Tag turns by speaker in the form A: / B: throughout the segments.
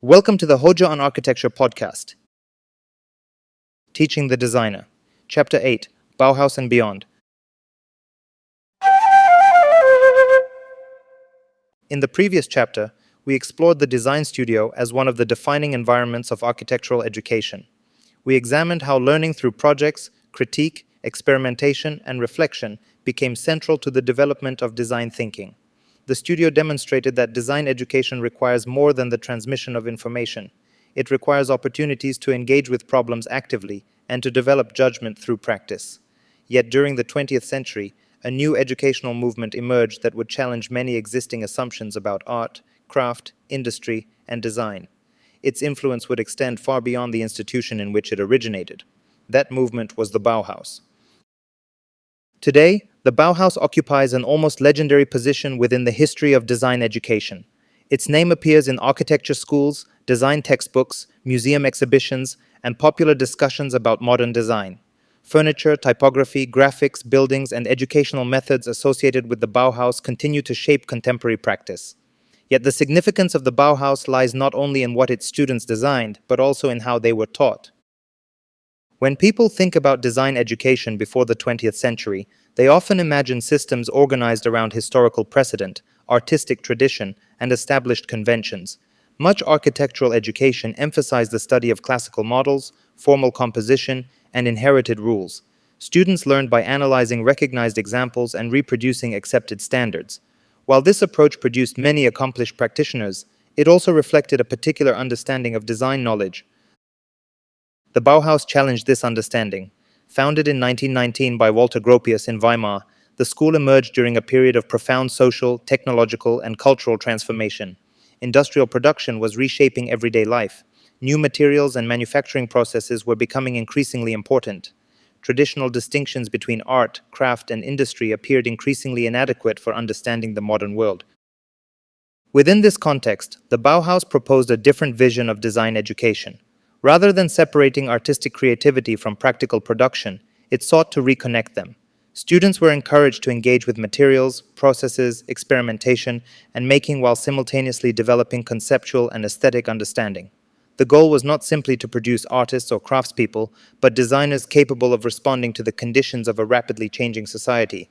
A: Welcome to the Hoja on Architecture podcast, Teaching the Designer, Chapter 8, Bauhaus and Beyond. In the previous chapter, we explored the design studio as one of the defining environments of architectural education. We examined how learning through projects, critique, experimentation, and reflection became central to the development of design thinking. The studio demonstrated that design education requires more than the transmission of information. It requires opportunities to engage with problems actively and to develop judgment through practice. Yet during the 20th century, a new educational movement emerged that would challenge many existing assumptions about art, craft, industry, and design. Its influence would extend far beyond the institution in which it originated. That movement was the Bauhaus. Today, the Bauhaus occupies an almost legendary position within the history of design education. Its name appears in architecture schools, design textbooks, museum exhibitions, and popular discussions about modern design. Furniture, typography, graphics, buildings, and educational methods associated with the Bauhaus continue to shape contemporary practice. Yet the significance of the Bauhaus lies not only in what its students designed, but also in how they were taught. When people think about design education before the 20th century, they often imagine systems organized around historical precedent, artistic tradition, and established conventions. Much architectural education emphasized the study of classical models, formal composition, and inherited rules. Students learned by analyzing recognized examples and reproducing accepted standards. While this approach produced many accomplished practitioners, it also reflected a particular understanding of design knowledge. The Bauhaus challenged this understanding. Founded in 1919 by Walter Gropius in Weimar, the school emerged during a period of profound social, technological, and cultural transformation. Industrial production was reshaping everyday life. New materials and manufacturing processes were becoming increasingly important. Traditional distinctions between art, craft, and industry appeared increasingly inadequate for understanding the modern world. Within this context, the Bauhaus proposed a different vision of design education. Rather than separating artistic creativity from practical production, it sought to reconnect them. Students were encouraged to engage with materials, processes, experimentation, and making while simultaneously developing conceptual and aesthetic understanding. The goal was not simply to produce artists or craftspeople, but designers capable of responding to the conditions of a rapidly changing society.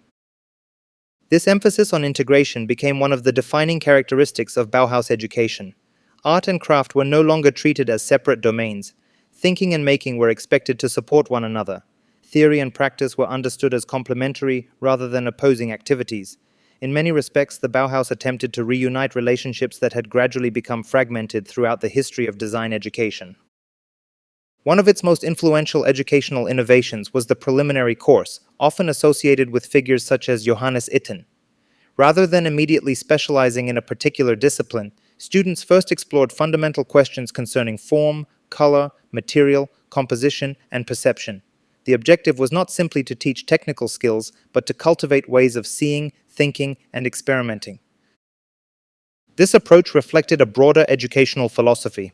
A: This emphasis on integration became one of the defining characteristics of Bauhaus education. Art and craft were no longer treated as separate domains. Thinking and making were expected to support one another. Theory and practice were understood as complementary rather than opposing activities. In many respects, the Bauhaus attempted to reunite relationships that had gradually become fragmented throughout the history of design education. One of its most influential educational innovations was the preliminary course, often associated with figures such as Johannes Itten. Rather than immediately specializing in a particular discipline, students first explored fundamental questions concerning form, color, material, composition, and perception. The objective was not simply to teach technical skills, but to cultivate ways of seeing, thinking, and experimenting. This approach reflected a broader educational philosophy.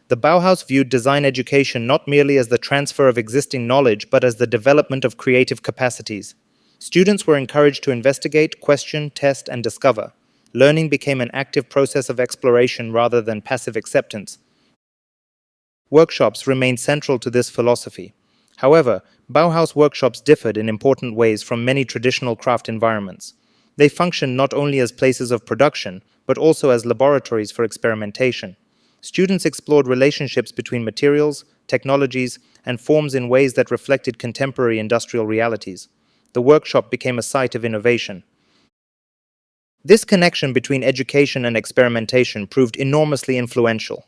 A: The Bauhaus viewed design education not merely as the transfer of existing knowledge, but as the development of creative capacities. Students were encouraged to investigate, question, test, and discover. Learning became an active process of exploration rather than passive acceptance. Workshops remained central to this philosophy. However, Bauhaus workshops differed in important ways from many traditional craft environments. They functioned not only as places of production, but also as laboratories for experimentation. Students explored relationships between materials, technologies, and forms in ways that reflected contemporary industrial realities. The workshop became a site of innovation. This connection between education and experimentation proved enormously influential.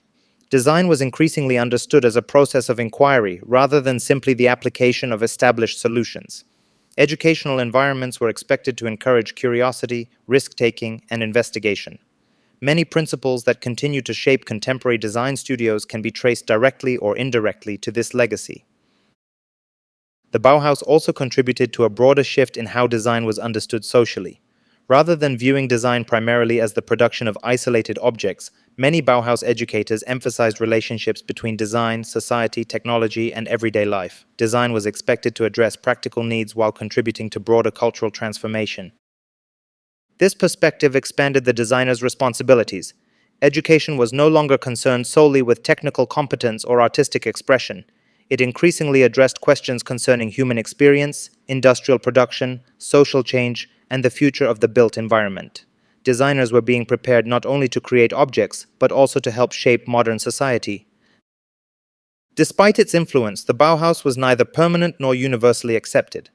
A: Design was increasingly understood as a process of inquiry rather than simply the application of established solutions. Educational environments were expected to encourage curiosity, risk-taking, and investigation. Many principles that continue to shape contemporary design studios can be traced directly or indirectly to this legacy. The Bauhaus also contributed to a broader shift in how design was understood socially. Rather than viewing design primarily as the production of isolated objects, many Bauhaus educators emphasized relationships between design, society, technology, and everyday life. Design was expected to address practical needs while contributing to broader cultural transformation. This perspective expanded the designer's responsibilities. education was no longer concerned solely with technical competence or artistic expression. It increasingly addressed questions concerning human experience, industrial production, social change, and the future of the built environment. Designers were being prepared not only to create objects, but also to help shape modern society. Despite its influence, the Bauhaus was neither permanent nor universally accepted.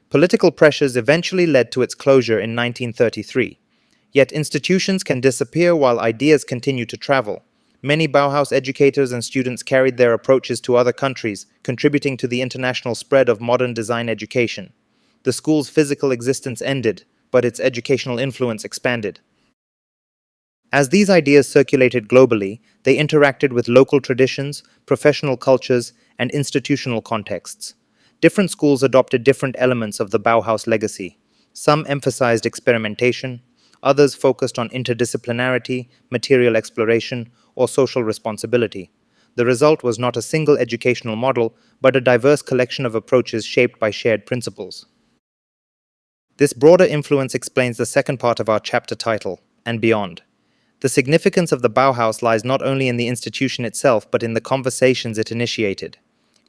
A: Political pressures eventually led to its closure in 1933. Yet institutions can disappear while ideas continue to travel. Many Bauhaus educators and students carried their approaches to other countries, contributing to the international spread of modern design education. The school's physical existence ended, but its educational influence expanded. As these ideas circulated globally, they interacted with local traditions, professional cultures, and institutional contexts. Different schools adopted different elements of the Bauhaus legacy. Some emphasized experimentation, others focused on interdisciplinarity, material exploration, or social responsibility. The result was not a single educational model, but a diverse collection of approaches shaped by shared principles. This broader influence explains the second part of our chapter title, and beyond. The significance of the Bauhaus lies not only in the institution itself, but in the conversations it initiated.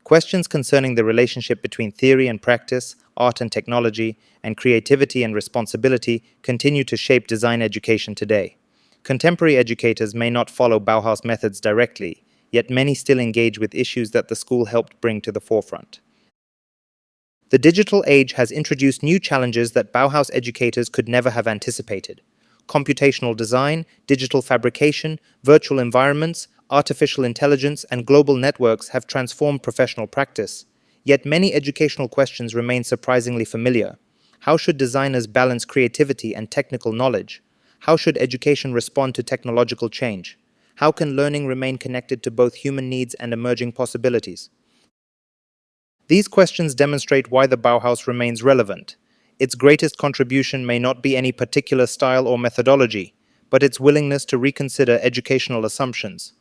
A: Questions concerning the relationship between theory and practice, art and technology, and creativity and responsibility continue to shape design education today. Contemporary educators may not follow Bauhaus methods directly, yet many still engage with issues that the school helped bring to the forefront. The digital age has introduced new challenges that Bauhaus educators could never have anticipated. Computational design, digital fabrication, virtual environments, artificial intelligence, and global networks have transformed professional practice. Yet many educational questions remain surprisingly familiar. How should designers balance creativity and technical knowledge? How should education respond to technological change? How can learning remain connected to both human needs and emerging possibilities? These questions demonstrate why the Bauhaus remains relevant. Its greatest contribution may not be any particular style or methodology, but its willingness to reconsider educational assumptions.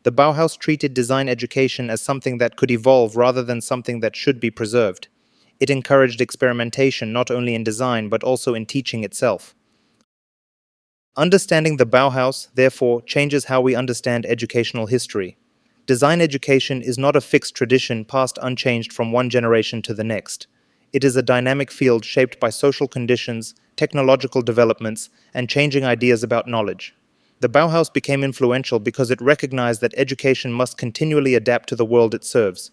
A: The Bauhaus treated design education as something that could evolve rather than something that should be preserved. It encouraged experimentation not only in design but also in teaching itself. Understanding the Bauhaus, therefore, changes how we understand educational history. Design education is not a fixed tradition passed unchanged from one generation to the next. It is a dynamic field shaped by social conditions, technological developments, and changing ideas about knowledge. The Bauhaus became influential because it recognized that education must continually adapt to the world it serves.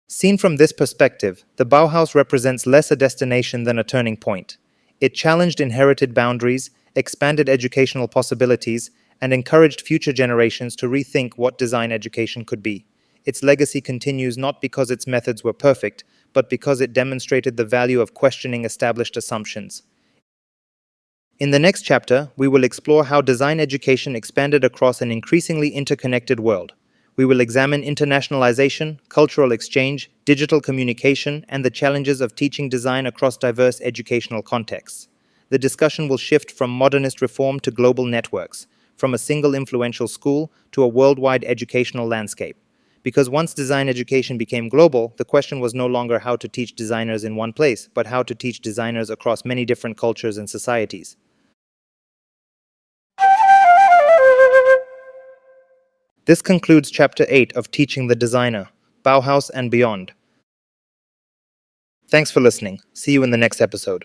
A: Seen from this perspective, the Bauhaus represents less a destination than a turning point. It challenged inherited boundaries, expanded educational possibilities, and encouraged future generations to rethink what design education could be. Its legacy continues not because its methods were perfect, but because it demonstrated the value of questioning established assumptions. In the next chapter, we will explore how design education expanded across an increasingly interconnected world. We will examine internationalization, cultural exchange, digital communication, and the challenges of teaching design across diverse educational contexts. The discussion will shift from modernist reform to global networks, from a single influential school to a worldwide educational landscape. Because once design education became global, the question was no longer how to teach designers in one place, but how to teach designers across many different cultures and societies. This concludes Chapter 8 of Teaching the Designer, Bauhaus and Beyond. Thanks for listening. See you in the next episode.